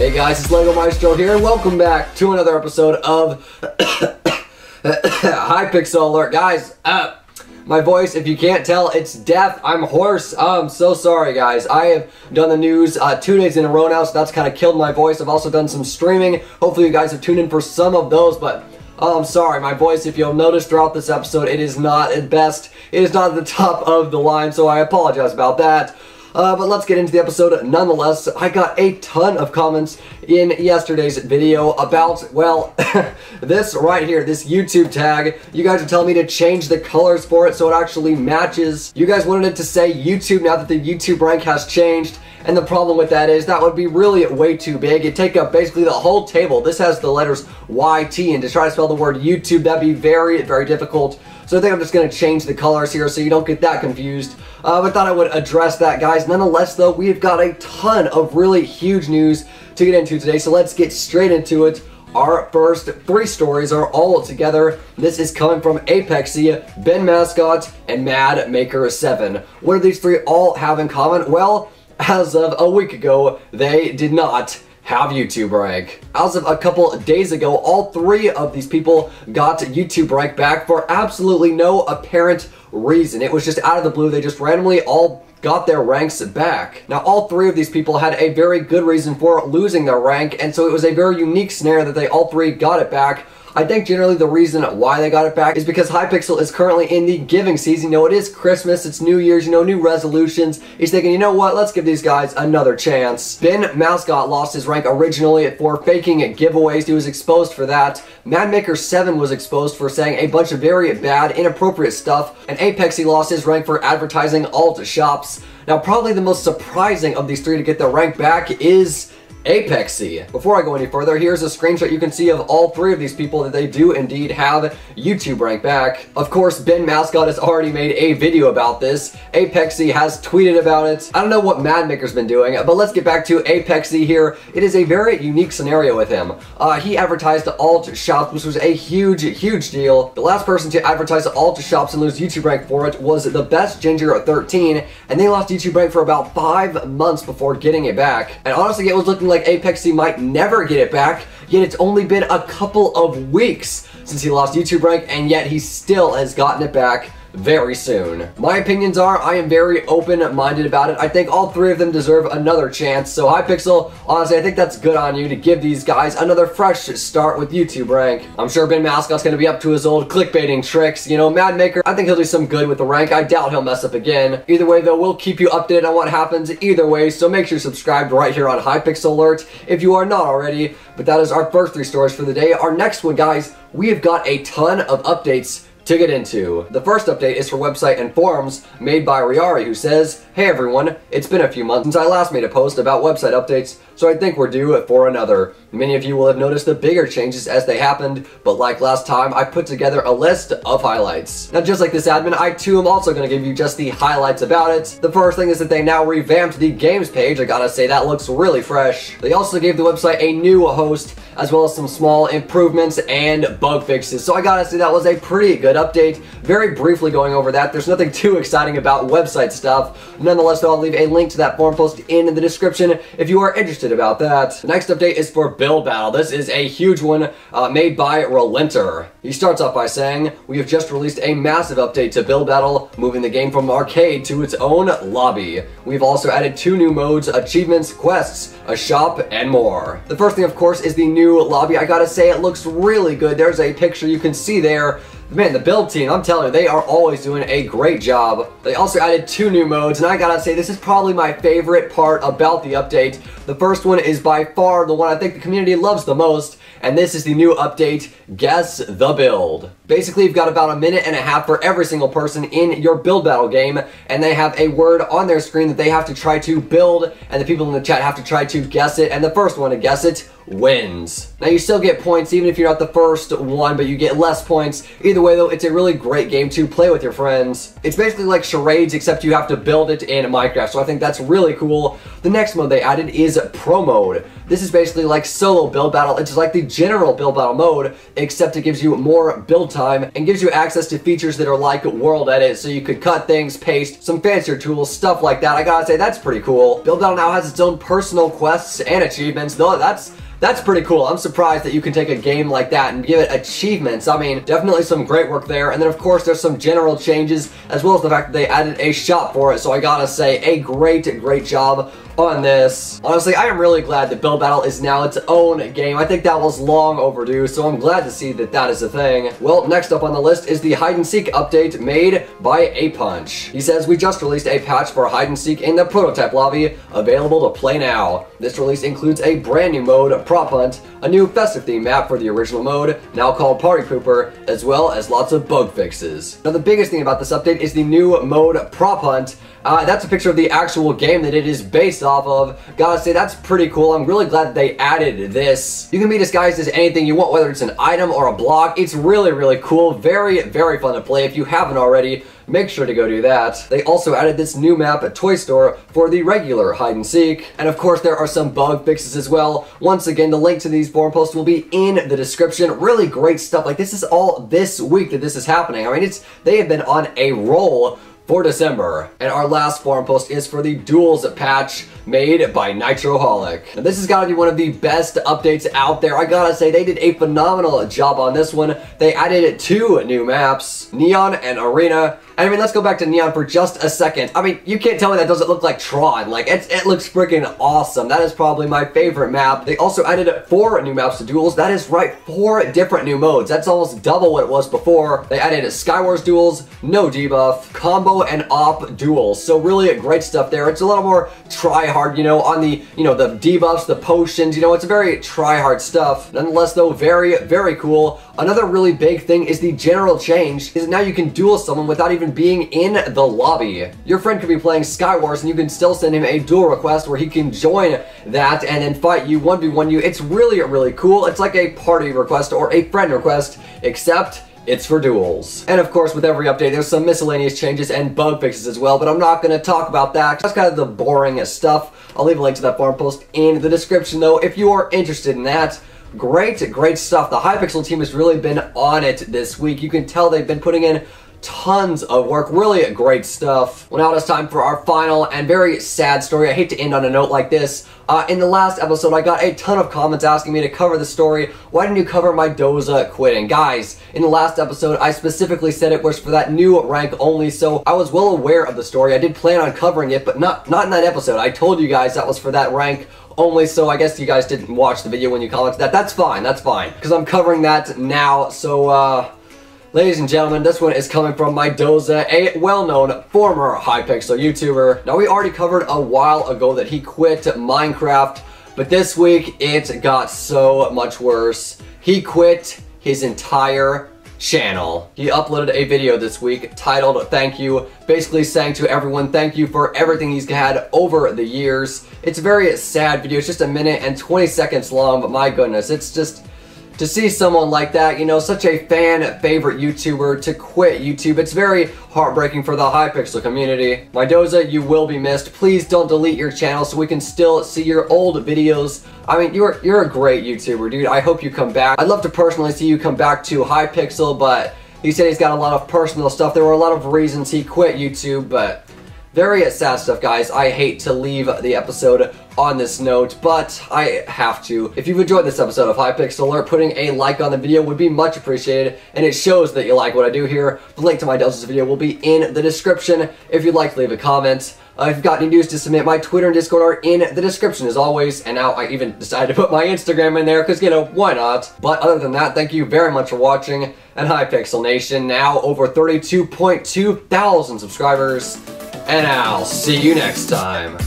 Hey guys, it's Lego Maestro here, and welcome back to another episode of Hypixel Alert. Guys, my voice, if you can't tell, it's deaf. I'm hoarse. I'm so sorry, guys. I have done the news 2 days in a row now, so that's kind of killed my voice. I've also done some streaming. Hopefully you guys have tuned in for some of those, but I'm sorry. My voice, if you'll notice throughout this episode, it is not at best. It is not at the top of the line, so I apologize about that. But let's get into the episode nonetheless. I got a ton of comments in yesterday's video about, well, this right here, this YouTube tag. You guys are telling me to change the colors for it so it actually matches. You guys wanted it to say YouTube now that the YouTube rank has changed. And the problem with that is that would be really way too big. It'd take up basically the whole table. This has the letters YT, and to try to spell the word YouTube, that'd be very, very difficult. So I think I'm just going to change the colors here so you don't get that confused. I thought I would address that, guys. Nonetheless, though, we've got a ton of really huge news to get into today, so let's get straight into it. Our first 3 stories are all together. This is coming from Apexay, BenMascott, and MadMaker7. What do these 3 all have in common? Well, as of a week ago, they did not have YouTube rank. As of a couple days ago, all 3 of these people got YouTube rank back for absolutely no apparent reason. It was just out of the blue. They just randomly all got their ranks back. Now, all 3 of these people had a very good reason for losing their rank, and so it was a very unique scenario that they all 3 got it back. I think generally the reason why they got it back is because Hypixel is currently in the giving season. You know, it is Christmas, it's New Year's, you know, new resolutions. He's thinking, you know what, let's give these guys another chance. BenMascott lost his rank originally for faking giveaways. He was exposed for that. MadMaker7 was exposed for saying a bunch of very bad, inappropriate stuff. And Apexay lost his rank for advertising alt shops. Now, probably the most surprising of these 3 to get their rank back is Apexay. Before I go any further, here's a screenshot you can see of all 3 of these people that they do indeed have YouTube rank back. Of course, BenMascott has already made a video about this. Apexay has tweeted about it. I don't know what MadMaker's been doing, but let's get back to Apexay here. It is a very unique scenario with him. He advertised alt shops, which was a huge deal. The last person to advertise alt shops and lose YouTube rank for it was the Best Ginger 13, and they lost YouTube rank for about 5 months before getting it back. And honestly, it was looking like Apexay might never get it back, yet it's only been a couple of weeks since he lost YouTube rank, and yet he still has gotten it back very soon. My opinions are, I am very open-minded about it. I think all 3 of them deserve another chance. So Hypixel, honestly, I think that's good on you to give these guys another fresh start with YouTube rank. I'm sure BenMascott's going to be up to his old clickbaiting tricks. You know, MadMaker, I think he'll do some good with the rank. I doubt he'll mess up again. Either way, though, we'll keep you updated on what happens either way, so make sure you're subscribed right here on Hypixel Alert if you are not already. But that is our first 3 stories for the day. Our next one, guys, we have got a ton of updates to get into. The first update is for website and forums made by Riari, who says, "Hey everyone, it's been a few months since I last made a post about website updates, so I think we're due for another. Many of you will have noticed the bigger changes as they happened, but like last time, I put together a list of highlights." Now, just like this admin, I too am also going to give you just the highlights about it. The first thing is that they now revamped the games page. I gotta say, that looks really fresh. They also gave the website a new host, as well as some small improvements and bug fixes. So I gotta say, that was a pretty good update. Very briefly going over that, there's nothing too exciting about website stuff. Nonetheless, though, I'll leave a link to that forum post in the description if you are interested about that. The next update is for Build Battle. This is a huge one made by Relenter. He starts off by saying, "We have just released a massive update to Build Battle, moving the game from arcade to its own lobby. We've also added 2 new modes, achievements, quests, a shop, and more." The first thing, of course, is the new lobby. I gotta say, it looks really good. There's a picture you can see there. Man, the build team, I'm telling you, they are always doing a great job. They also added 2 new modes, and I gotta say, this is probably my favorite part about the update. The first one is by far the one I think the community loves the most, and this is the new update, Guess the Build. Basically, you've got about a minute and a half for every single person in your Build Battle game, and they have a word on their screen that they have to try to build, and the people in the chat have to try to guess it, and the first one to guess it wins. Now, you still get points even if you're not the first one, but you get less points. Either way, though, it's a really great game to play with your friends. It's basically like charades, except you have to build it in Minecraft, so I think that's really cool. The next mode they added is Pro Mode. This is basically like solo build battle. It's like the general build battle mode, except it gives you more build time and gives you access to features that are like World Edit, so you could cut things, paste, some fancier tools, stuff like that. I gotta say, that's pretty cool. Build battle now has its own personal quests and achievements, though that's pretty cool. I'm surprised that you can take a game like that and give it achievements. I mean, definitely some great work there. And then, of course, there's some general changes, as well as the fact that they added a shop for it. So I gotta say, a great job on this. Honestly, I am really glad that Build Battle is now its own game. I think that was long overdue, so I'm glad to see that that is a thing. Well, next up on the list is the Hide and Seek update made by A-Punch. He says, we just released a patch for Hide and Seek in the prototype lobby, available to play now. This release includes a brand new mode, Prop Hunt, a new festive theme map for the original mode, now called Party Pooper, as well as lots of bug fixes. Now, the biggest thing about this update is the new mode, Prop Hunt. That's a picture of the actual game that it is based off of. Gotta say, that's pretty cool. I'm really glad that they added this. You can be disguised as anything you want, whether it's an item or a block. It's really cool. Very fun to play. If you haven't already, make sure to go do that. They also added this new map at Toy Store for the regular hide and seek. And of course, there are some bug fixes as well. Once again, the link to these forum posts will be in the description. Really great stuff. Like, this is all this week that this is happening. I mean, they have been on a roll for December. And our last forum post is for the Duels patch made by Nitroholic. Now, this has got to be one of the best updates out there. I gotta say, they did a phenomenal job on this one. They added 2 new maps, Neon and Arena. And I mean, let's go back to Neon for just a second. I mean, you can't tell me that doesn't look like Tron. Like, it looks freaking awesome. That is probably my favorite map. They also added 4 new maps to Duels. That is right, 4 different new modes. That's almost double what it was before. They added Skywars Duels, no debuff, combo and op duels. So really great stuff there. It's a little more try-hard, you know, on the, the debuffs, the potions, it's a very try-hard stuff. Nonetheless, though, very cool. Another really big thing is the general change is now you can duel someone without even being in the lobby. Your friend could be playing Skywars and you can still send him a duel request where he can join that and then fight you, 1v1 you. It's really cool. It's like a party request or a friend request, except it's for duels. And of course, with every update, there's some miscellaneous changes and bug fixes as well, but I'm not going to talk about that. That's kind of the boring stuff. I'll leave a link to that forum post in the description, though, if you are interested in that. Great stuff. The Hypixel team has really been on it this week. You can tell they've been putting in tons of work. Really great stuff. Well, now it's time for our final and very sad story. I hate to end on a note like this. In the last episode, I got a ton of comments asking me to cover the story. Why didn't you cover Mydoeza quitting? Guys, in the last episode, I specifically said it was for that new rank only, so I was well aware of the story. I did plan on covering it, but not in that episode. I told you guys that was for that rank only, so I guess you guys didn't watch the video when you commented that. That's fine, because I'm covering that now. So, ladies and gentlemen, this one is coming from Mydoeza, a well-known former Hypixel YouTuber. Now, we already covered a while ago that he quit Minecraft, but this week it got so much worse. He quit his entire channel. He uploaded a video this week titled Thank You, basically saying to everyone thank you for everything he's had over the years. It's a very sad video. It's just 1 minute and 20 seconds long, but my goodness, it's just to see someone like that, such a fan favorite YouTuber to quit YouTube. It's very heartbreaking for the Hypixel community. Mydoeza, you will be missed. Please don't delete your channel so we can still see your old videos. I mean, you're a great YouTuber, dude. I hope you come back. I'd love to personally see you come back to Hypixel, but he said he's got a lot of personal stuff. There were a lot of reasons he quit YouTube, but very sad stuff, guys. I hate to leave the episode on this note, but I have to. If you've enjoyed this episode of Hypixel Alert, putting a like on the video would be much appreciated, and it shows that you like what I do here. The link to Mydoeza's video will be in the description if you'd like to leave a comment. If you've got any news to submit, my Twitter and Discord are in the description as always, and now I even decided to put my Instagram in there because, why not? But other than that, thank you very much for watching, and Hypixel Nation, now over 32,200 subscribers, and I'll see you next time.